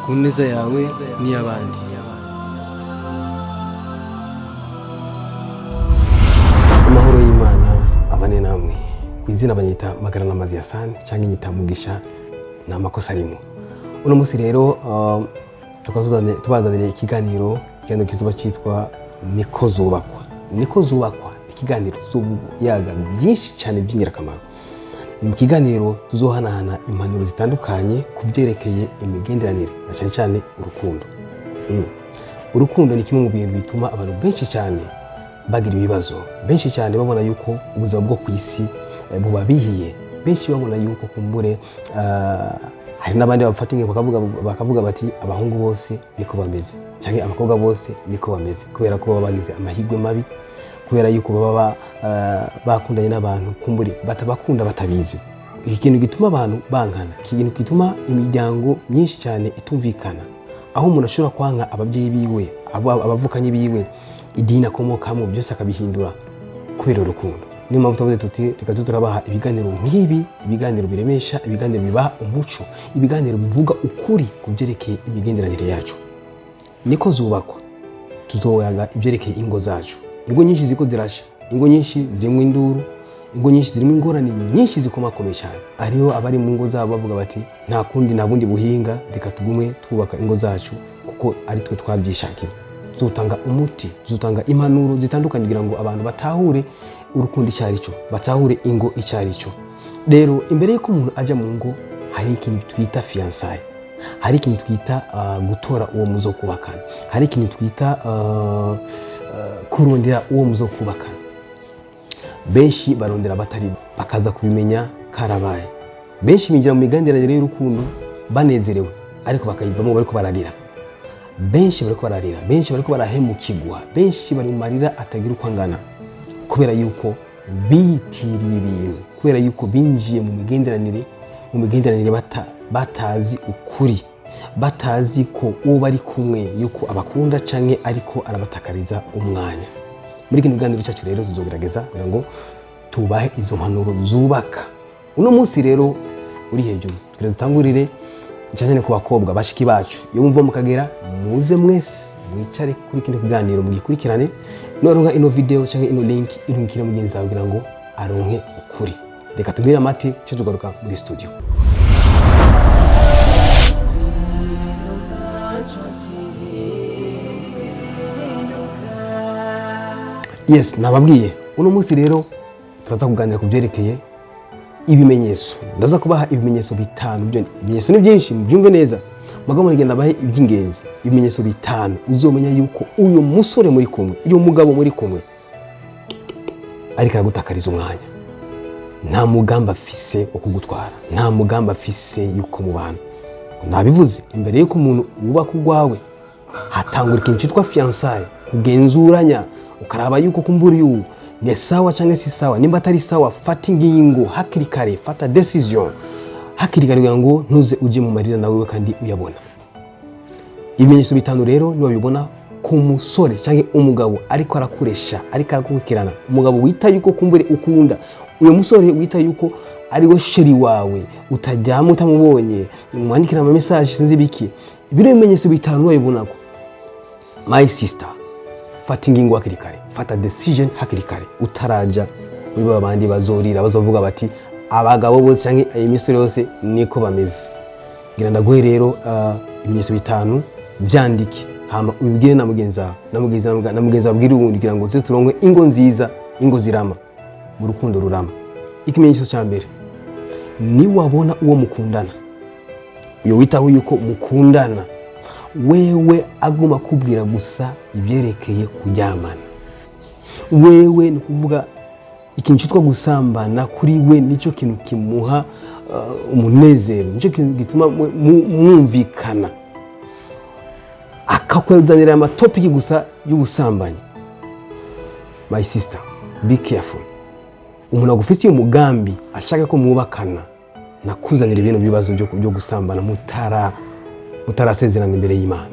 ku neza yawe n'iy'abandi. Amahoro y'Imana abane namwe. Ku izina banyita Magarana Mazi ya San cyangwa nyita Mugisha na amakosa arimo. Uno munsi rero tubazanire ikiganiro kizoba cyitwa Nikozubakwa. Nikozubakwa ikiganiro yaga byinshi cyane by'ingirakamaro. Mu kiganiro tuzohanahana impanuro zitandukanye ku byerekeye imigenderanire na cyane cyane urukundo. Urukundo ni kimwe mu bintu bituma abantu benshi cyane bagira ibibazo, benshi cyane babona yuko ubuzima bwo ku isi bubabihiye, benshi babona yuko kumbure hari n'abandi bafatinge bakavuga bati abahungu bose niko bameze cyangwa abakobwa bose niko bameze, kubera ko baba bagize amahirwe mabi, kubera yuko baba bakundanye n'abantu kumbure batabakunda batabizi. Iki kintu gituma abantu bankana, iki kintu gituma imiryango myinshi cyane itumvikana, aho umuntu ashobora kwanka ababyeyi biwe, abavukanye biwe, idini akomokamo byose akabihindura kubera urukundo. Niyo mpamvu tuvuze tuti reka turabaha ibiganiro nk'ibi, ibiganiro biremesha, ibiganiro bibaha umuco, ibiganiro bivuga ukuri ku byerekeye imigenderanire yacu. Nikozubakwa tuzoyaga ibyerekeye ingo zacu. Ingo nyinshi ziko zirasha, ingo nyinshi zirimo induru, ingo nyinshi zirimo ingorane nyinshi zikomakomeye cyane. Ariyo abari mu ngo zabo bavuga bati nta kundi nta bundi buhinga, reka tugume twubaka ingo zacu kuko ari twe twabyishakiye. Tuzotanga umuti, tuzotanga impanuro zitandukanye kugira ngo abantu batahure urukundo icyari cyo, batahure ingo icyari cyo. Rero imbere y'uko umuntu ajya mu ngo hari ikintu twita fiançailles, hari ikintu twita gutora uwo muzo kubakana, hari ikintu twita kurondera uwo muzo kubakana. Benshi barondera batari bakaza kubimenya karabaye. Benshi binjira mu migenderanire y'urukundo banezerewe ariko bakayivamo bariko bararira. Benshi bariko bararira, benshi bariko barahemukirwa, benshi bari mu marira atagira uko angana, kubera yuko bitiriye ibintu, kubera yuko binjiye mu migenderanire batazi ukuri, batazi ko uwo bari kumwe yuko abakunda canke ariko arabatakariza umwanya. Muri kino kiganiro cyacu rero tuzogerageza kugira ngo tubahe izo mpanuro zubaka. Uno munsi rero uri hejuru twere dutangurire cyane ku bakobwa bashiki bacu. Iyo mumva mukagera muze mwese mwicare kuri kino kiganiro mugikurikirane, noronka ino video cyangwa ino link irungikira mugenzi wawe kugira ngo aronke ukuri. Reka tumire amate cyo tugaruka muri studio. Yes, nababwiye uno munsi rero turaza kuganira ku byerekeye ibimenyetso. Ndaza kubaha ibimenyetso bitanu. Ibimenyetso ni byinshi, mubyumve neza. Magamo ngenda bahe iby'ingenzi. Ibimenyetso bitanu uzomenya yuko uyu musore muri kumwe, uyu mugabo muri kumwe ariko aragutakariza umwanya. Nta mugambi afise wo kugutwara, nta mugambi afise yuko mu bantu. Nabivuze imbere yuko umuntu wubaka urwawe hatangura ikintu cyitwa fiançailles, kugenzuranya ukaraba yuko kumbura yu ni sawa cyangwa si sawa. Nimba atari sawa, fata ingingo hakiri kare, fata decision hakiri kare kugira ngo ntuze uje mu marira nawe kandi uyabona. Ibimenyetso bitanu rero niba bibona ku musore cyangwa umugabo ariko arakuresha, ariko arakukirana, umugabo wita yuko kumbure ukunda, uyo musore wita yuko ari we sheri wawe, utajyamo utamubonye, mwandikira ama message sinzi biki. Ibiro bimenyetso bitanu niba bibona ko my sister, fata ingingo hakiri kare, fata decision hakiri kare, utaraja muri babandi bazorira bazovuga bati abagabo bose cyangwa imisore yose niko bameze. Gira ndaguhe rero ibimenyetso bitanu, byandike hama ubigire na mugenzi abwire ubundi kugira ngo nze turonke ingo nziza, ingo zirama, mu rukundo rurama. Ikimenyetso cya mbere, ni wabona uwo mukundana, uyo witaho yuko mukundana, wewe aguma kubwira gusa ibyerekeye kuryamana. Wewe ni kuvuga ikintu cyitwa gusambana kuri we nicyo kintu kimuha umunezero, nicyo kintu gituma mwumvikana, akakwezanira ama topic gusa y'ubusambanyi. My sister, be careful. Umuntu agufitiye umugambi ashaka ko mwubakana, nakuzanira ibintu bibazo byo gusambana mutarasezerana imbere y'Imana.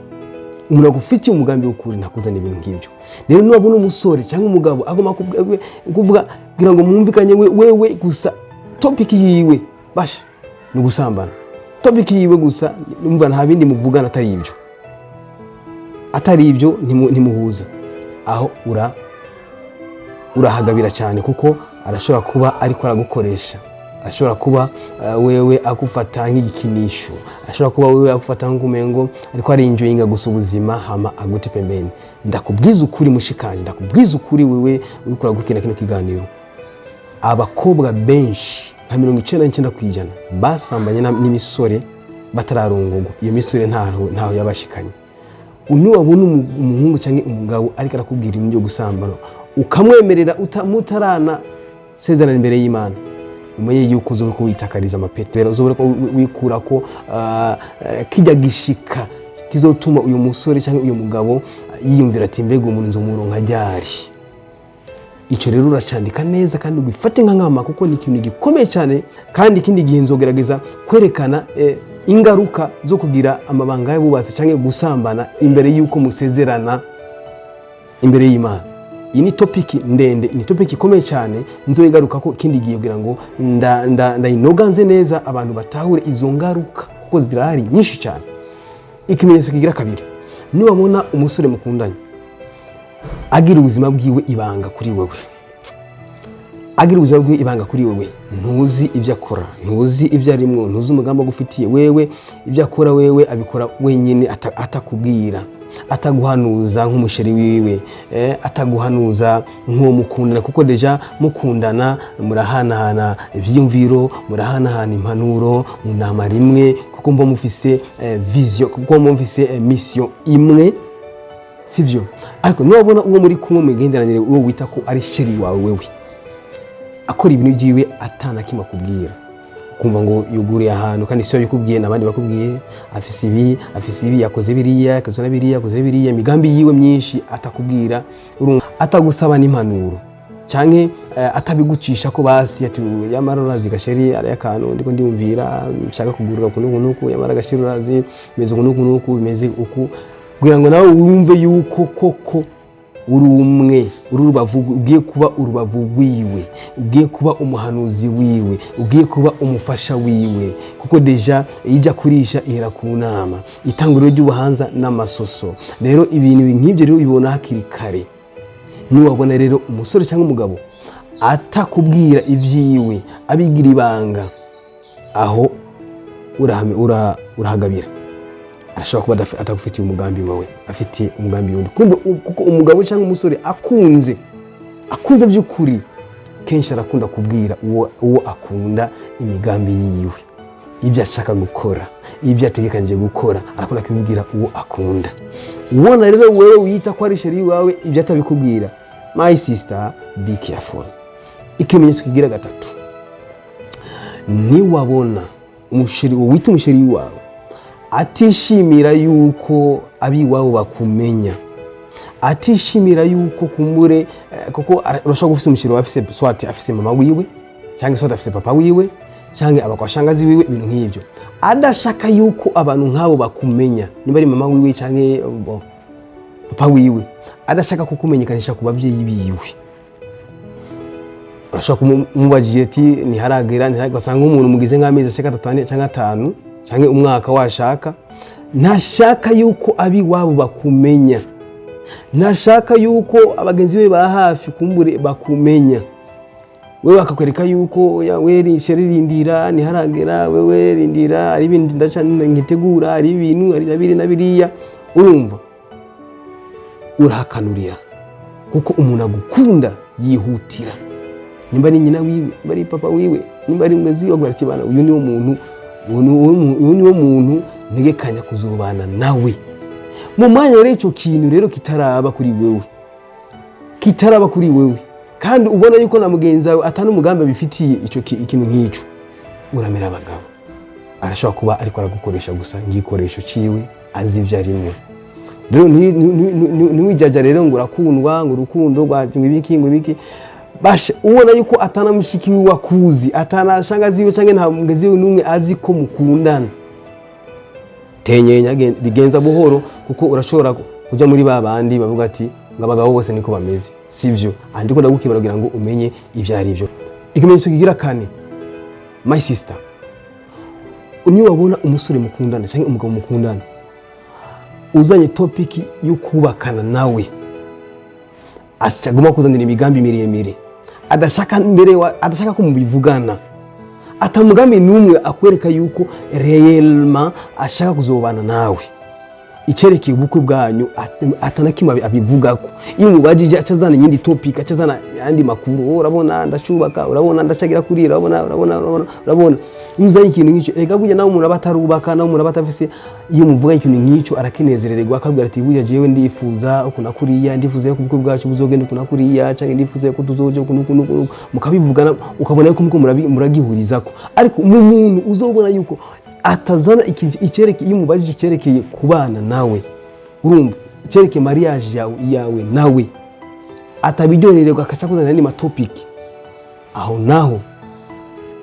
Umuntu agufitiye umugambi w'ukuri nakuzanira ibintu nk'ibyo. Rero nubona umusore cyangwa umugabo agoma kuvuga kugira ngo mwumvikanye wewe gusa topic yiwe basha ni gusambana, topic yiwe gusa, numva nta bindi muvugana atari ibyo ntimuhuza, aho urahagabira cyane, kuko arashobora kuba ariko aragukoresha, ashobora kuba wewe agufata nk'igikinisho, ashobora kuba wewe agufata nk'umengo ariko arinjoyinga gusa ubuzima hama agute pembeni. Ndakubwiza ukuri mushikanje, ndakubwiza ukuri wewe uriko uragukina kino kiganiro, abakobwa benshi nka 99% basambanye n'imisore batararongorwa. Iyo misore ntaho yabashikanye. Wabona umuhungu cyangwa umugabo ariko arakubwira ibintu byo gusambana, ukamwemerera mutarana sezerana imbere y'Imana, umenye yuko uzoba ko witakariza amapetero, uzoba ko wikura ko kijya gishika kizotuma uyu musore cyangwa uyu mugabo yiyumvira ati mbega umuntu nzomuronka ryari. Icyo rero uracandika neza kandi ugifate nk'nkama, kuko ni ikintu gikomeye cyane. Kandi ikindi gihe nzogerageza kwerekana ingaruka zo kugira amabanga y'abubatsi cyangwa gusambana imbere y'uko musezerana imbere y'Imana. Iyi ni topic ndende, ni topic ikomeye cyane, nzoyigaruka ko ikindi gihe kugira ngo ndayinoganze neza abantu batahure izo ngaruka, kuko zirahari nyinshi cyane. Ikimenyetso kigira kabiri, niwabona umusore mukundanye agira ubuzima bwiwe ibanga kuri wewe, ntuzi ibyo akora, ntuzi ibyo arimwo, ntuzi umugambi agufitiye wewe, ibyo akora wewe abikora wenyine atakubwira, ataguhanuza nk'umusheri wiwe, ataguhanuza nk'uwo mukundana, kuko deja mukundana murahanahana ivyiyumviro, murahanahana impanuro mu nama rimwe, kuko mba mufise vision, kuko mba mufise mission imwe, sivyo? Ariko nubona uwo muri kumwe mugenderanire, uwo wita ko ari sheri wawe wewe, akora ibintu byiwe atana kima kubwira, kumva ngo yuguriye ahantu kandi siyo bikubwiye nabandi bakubwiye, afise ibi yakoze biriya, akazona biriya, akoze biriya, imigambi yiwe myinshi atakubwira, atagusaba n'impanuro canke atabigucisha ko basi ati yamara urazi gasheri ari akantu ndiko ndiyumvira nshaka kugurira kunuku, yamara gasheri urazi meze kunuku bimeze uku, kugira ngo nawe wumve yuko koko uri urubavu, ugiye kuba urubavu wiwe, ugiye kuba umuhanuzi wiwe, ugiye kuba umufasha wiwe, kuko deja ijya kurisha ihera ku nama, itanguriro ry'ubuhanza n'amasoso. Rero ibintu nk'ibyo rero bibona hakiri kare. Niwabona rero umusore cyangwa umugabo atakubwira ibyiwe, abigira ibanga, aho urahagabira. Arashobora kuba atagufitiye umugambi wawe, afite umugambi wundi, kuko umugabo cyangwa umusore akunze by'ukuri kenshi arakunda kubwira uwo akunda imigambi yiwe, ibyo ashaka gukora, ibyo ategekanije gukora, arakunda kubibwira uwo akunda. Ubona rero wewe wita ko ari sheri wawe ibyo atabikubwira, my sister be careful. Ikimenyetso kigira gatatu, niwabona wita umusheri wawe atishimira yuko abiwabo bakumenya, atishimira yuko kumbure, kuko urashobora gufisa umusheri wawe afise swati, afise mama wiwe cyangwa swati afise papa wiwe cyangwa abakwashangazi wiwe, ibintu nk'ibyo, adashaka yuko abantu nk'abo bakumenya, niba ari mama wiwe cyangwa papa wiwe, adashaka kukumenyekanisha ku babyeyi biwe. Urashobora kumubajije ati ntiharagera, ugasanga umuntu mugize nk'amezi ashaka 3 cyangwa 5 cyangwa umwaka washaka, ntashaka yuko abiwabo bakumenya, ntashaka yuko abagenzi be ba hafi kumbure bakumenya. Wewe akakwereka yuko wewe sheri rindira ntiharagera, wewe rindira ari ibindi ndacana ngitegura, ari ibintu ari nabiriya, urumva urahakanurira, kuko umuntu agukunda yihutira, nimba ari nyina wiwe, nimba ari papa wiwe, nimba ari mwezi wagura kibana, uyu niwo muntu ntegekanya kuzobana nawe. Mu mwanya rero icyo kintu rero kitaraba kuri wewe, kandi ubona yuko na mugenzi wawe atana umugambi bifitiye icyo ikintu nk'icyo, uramera abagabo. Arashobora kuba ariko aragukoresha gusa ngikoresho ciwe, azi ibyo arimo. Rero niwijaja rero ngo urakundwa, ngo urukundo rw'ibiki bashe, ubona yuko atana mushiki wiwe wakuzi, atana shangazi wiwe cyangwa nta mugezi wiwe numwe azi ko mukundana. Tenyenya bigenza buhoro, kuko urashobora kujya muri babandi bavuga ati ngabagabo bose niko bameze, sivyo? Andiko ndagukibara kugira ngo umenye ivyo ari byo. Ikimenyetso kigira kane, my sister, niyo wabona umusore mukundana cyangwa umugabo mukundana uzanye topic yo kubakana nawe ashaguma kuzanira imigambi miremire adashaka ko mubivugana atamugambi numwe akwereka yuko réellement ashaka kuzobana nawe icerekeye ubukwe bwanyu atanakima abivugako iyo mubajije acazana nyindi topic acazana yandi makuru urabona ndashubaka urabona ndashagira kurira urabona uzanye ikintu nk'icyo rega burya nawe umuntu abatarubaka nawe umuntu abatafise iyo muvuga ikintu nk'icyo arakinezerererwa akabwira ati burya jewe ndifuza uko nakuriya ndifuza ko ubukwe bwacu buzogenda uko nakuriya cyangwa ndifuza ko tuzoje uko mukabivugana ukabona yuko muko muragihurizako ariko mu muntu uzobona yuko atazana icyerekeye iyo mubajije icyerekeye kubana nawe urumva icyerekeye mariage yawe nawe atabidorererwa akaca kuzana n'ama topic aho naho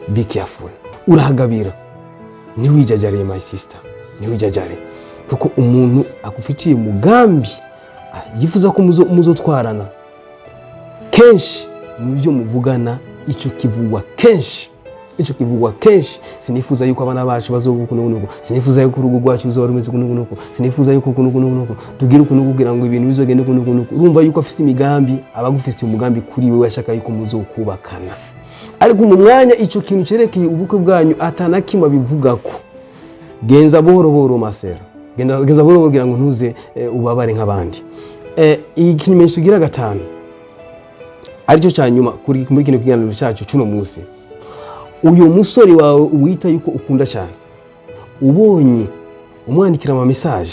be careful urahagabira ntiwijajare my sister ntiwijajare kuko umuntu agufitiye umugambi yifuza ko muzotwarana kenshi mu byo muvugana icyo kivugwa kenshi sinifuza yuko abana bacu bazogukunuko sinifuza yuko urugo rwacu ruzoba rumeze kunuko sinifuza yuko kunuko tugira kugira ngo ibintu bizogende kunuko urumva yuko afite imigambi abagufitiye umugambi kuri wewe ashaka yuko muzokubakana ariko mu mwanya icyo kintu cerekeye ubukwe bwanyu atanakima bivugako genza buhoro masera genza buhoro kugira ngo ntuze ubabare nk'abandi ikimenyetso gira gatanu aricyo cyanyuma kuri kino kiganiro cyacu cuno munsi uyu musore wawe uwita yuko ukunda cyane ubonye umwandikira ama message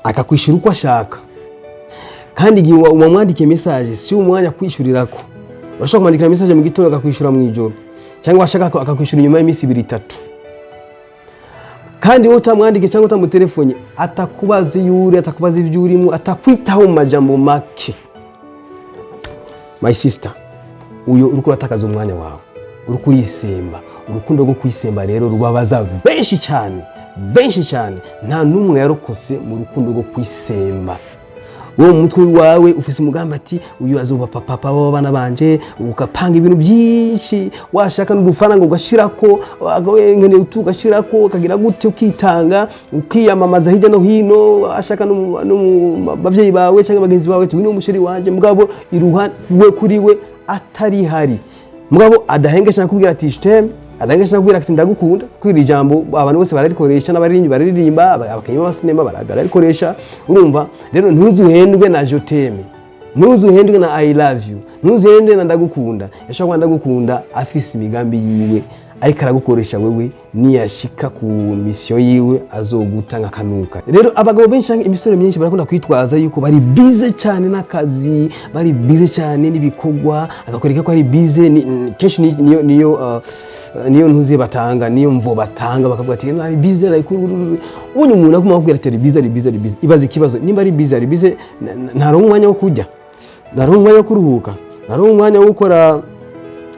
akakwishura uko ashaka kandi igihe wamwandikiye message si umwanya kwishurirako urashaka kumwandikira message mu gitondo akakwishura mu ijoro cyangwa ashaka akakwishura nyuma y'imisi 2-3 kandi wowe utamwandike cyangwa utamutelefone atakubaza yuri atakubaza ibyo urimo atakwitaho mu majambo make my sister uyo uriko uratakaza umwanya wawe uriko urisemba urukundo rwo kwisemba rero rubabaza benshi cyane nta numwe yarokose mu rukundo rwo kwisemba wowe mutwe wawe ufise umugambi ati uyu azoba papa w'abana banje ukapanga ibintu byinshi washaka n'udufaranga ugashirako ngene utugashirako ukagira gute ukitanga ukiyamamaza hirya no hino ashaka no bavyeyi bawe cyangwa bagenzi bawe tuwino umusheri wanje mugabo iruhande kuri we atari hari mugabo adahengesha nakubwira ati stem adahengesha nakubwira ati ndagukunda kwira ijambo abantu bose bararikoresha n'abaririmba baririmba abakenye basinema bararikoresha urumva rero ntuzuhendwe na je t'aime ntuzuhendwe na I love you ntuzuhendwe na ndagukunda yashaka ndagukunda afise imigambi yiwe ariko aragukoresha wewe niyashika ku mission yiwe azogutanga kanuka rero abagabo benshi cyangwa imisore myinshi barakunda kwitwaza yuko bari bize cyane n'akazi bari bize cyane n'ibikogwa agakoreka ko ari bize kenshi niyo ntuzi batanga niyo mvo batanga bakavuga ati ari bize like ubonye umuntu aguma akubwira ati ari bize ibaza ikibazo nimba ari bize ntaronka umwanya wo kujya ntaronka umwanya wo kuruhuka ntaronka umwanya wo gukora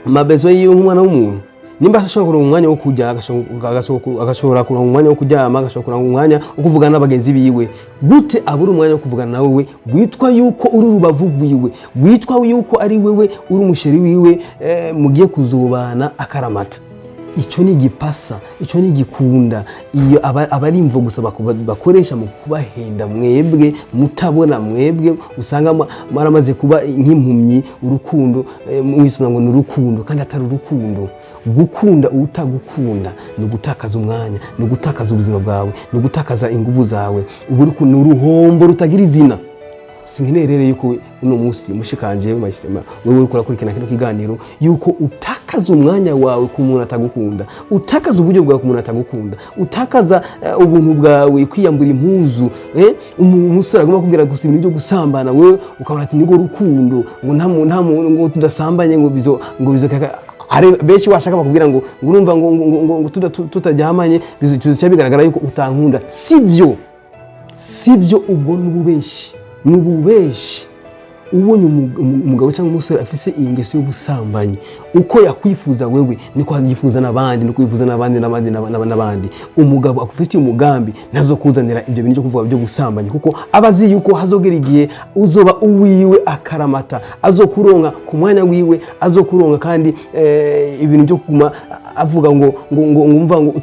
amabezo yiwe nk'umwana w'umuntu nimba ashobora kuronka umwanya wo kujya agashobora kuronka umwanya wo kuryama agashobora kuronka umwanya wo kuvugana n'abagenzi biwe gute abura umwanya wo kuvugana nawe we witwa yuko uri urubavu rwiwe witwa yuko ari wewe uri umusheri wiwe mugiye kuzubana akaramata icyo ni igipasa icyo ni igikunda iyo abari imvo gusa bakoresha mu kubahenda mwebwe mutabona mwebwe usanga maramaze kuba nk'impumyi urukundo mwituna ngo ni urukundo kandi atari urukundo gukunda utagukunda ni gutakaza umwanya ni gutakaza ubuzima bwawe ni gutakaza ingufu zawe ubu ni uruhombo rutagira izina sinkeneye yuko uno munsi mushikanje mahisema wewe ukora kurikana kino kiganiro yuko utakaza umwanya wawe ku muntu atagukunda utakaza uburyo bwawe ku muntu atagukunda utakaza ubuntu bwawe kwiyambura impuzu umusore agomba kubwira gusa ibintu byo gusambana wewe ukabona ati nigo rukundo ngo nta muntu ngo tudasambanye ngo bizo ari benshi washaka bakubwira ngo urumva ngo tutajyamanye bizo bigaragara yuko utankunda sivyo ubwo nububeshi ubonye umugabo cyangwa umusore afise ingeso yo gusambanyi uko yakwifuza wewe niko yifuza nabandi niko yifuza nabandi umugabo akufitiye umugambi nazo kuzanira ibyo bintu byo kuvuga byo gusambanyi kuko abazi yuko hazogera igihe uzoba uwiwe akaramata azokuronka ku mwanya wiwe azokuronka kandi ibintu byo kuma avuga ngo umva ngo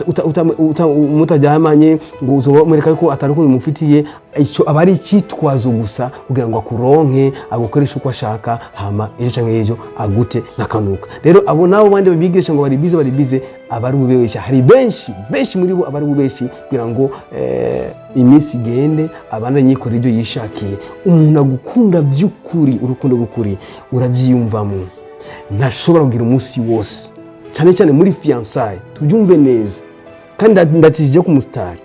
mutajyamanye ngo uzomwereka ko atari ko mufitiye, icyo aba ari icyitwazo gusa kugira ngo akuronke agukoresha uko ashaka, hama ejo canke ejo agute nakanuka. Rero abo nabo bandi babigisha ngo bari bize abari bubesha, hari benshi muri bo abari bubesha kugira ngo iminsi igende abana nyikora ibyo yishakiye. Umuntu agukunda by'ukuri, urukundo rw'ukuri urabyiyumvamo, ntashobora kugira umunsi wose, cyane muri fiançailles tubyumve neza. Kandi ndatije ku mustari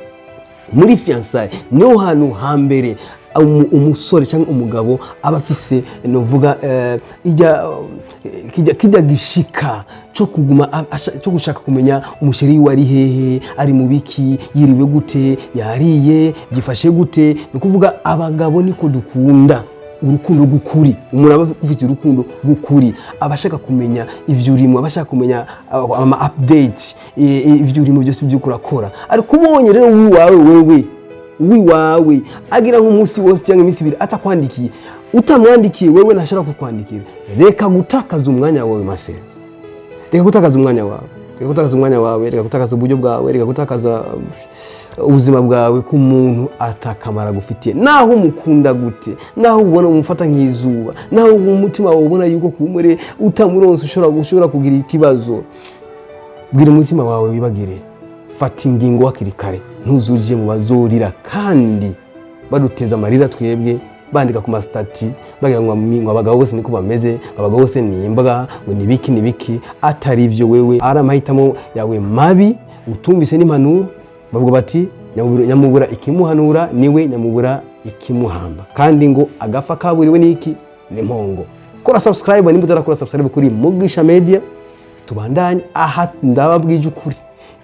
muri fiançailles niho hantu hambere umusore cyangwa umugabo aba afise novuga kijya gishika cyo kuguma cyo gushaka kumenya umusheri wari hehe, ari mu biki, yiriwe gute, yariye, gifashe gute. No kuvuga abagabo niko dukunda urukundo gukuri. Umuntu aba ufite urukundo gukuri, abashaka kumenya ivyo urimo, abashaka kumenya ama update ivyo urimo byose by'ukurakora. Ariko ubonye rero wiwawe agira nk'umunsi wose cyangwa iminsi ibiri atakwandikiye, utamwandikiye wewe ntashaka kukwandikira, reka gutakaza umwanya wawe masera, reka gutakaza umwanya wawe, reka gutakaza uburyo bwawe, reka gutakaza ubuzima bwawe ku muntu atakamara agufitiye. Naho umukunda gute, naho ubona umufata nk'izuba, naho umutima wawe ubona yuko kumure utamuronse ushobora kugira ikibazo, bwira umutima wawe wibagire, fata ingingo hakiri kare, ntuzuje mu bazorira kandi baduteza amarira twebwe, bandika ku mastati bagira ngo abagabo bose niko bameze, abagabo bose ni imbwa, ngo nibiki atari ivyo. Wewe ari amahitamo yawe mabi, utumvise n'impanuro. Bavuga bati nyamubura ikimuhanura niwe nyamubura ikimuhamba, kandi ngo agafa kaburiwe niki ni mpongo. Kora subscribe nimba utarakora subscribe kuri Mugisha Media. Tubandanye aha ndababwije ukuri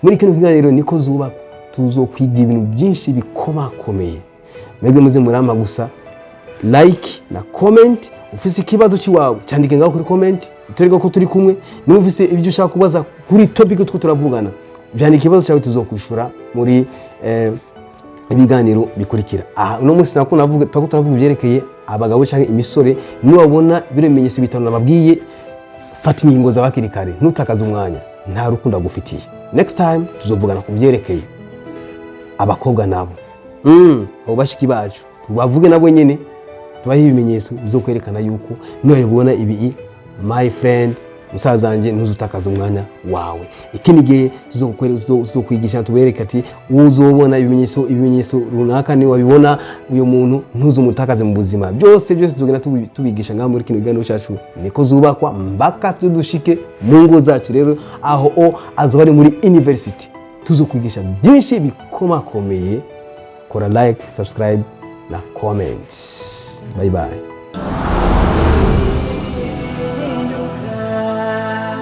muri kino kiganiro Nikozubakwa, tuzokwiga ibintu byinshi bikomakomeye. Mwebwe muze murama gusa like na comment. Ufise ikibazo ciwawe cyandike ngaho kuri comment, uterega ko turi kumwe. Numvise ibyo ushaka kubaza kuri topic two turavugana, byandika ikibazo cyawe tuzokwishura muri ibiganiro bikurikira. Uno munsi nako turavuga ibyerekeye abagabo cyangwa imisore. Niwabona ibimenyetso bitanu nababwiye, fata ingingo za bakiri kare, ntutakaze umwanya, nta rukundo agufitiye. Next time tuzovugana ku byerekeye abakobwa nabo abo bashiki bacu, tubavuge nabo nyene, tubahe ibimenyetso bizo kwerekana yuko niwabona ibi my friend, musazanje, ntuzutakaza umwanya wawe. Ikindi gihe tuzokwigisha tubereka ati uzobona ibimenyetso runaka, ni wabibona uyo muntu ntuzumutakaze mu buzima. Byose tuzogenda tubigisha ngaho muri kino kiganiro cyacu Nikozubakwa mbaka tudushike mu ngo zacu. Rero aho azoba ari muri university, tuzokwigisha byinshi bikomakomeye. Kora like, subscribe na comment. Bye bye.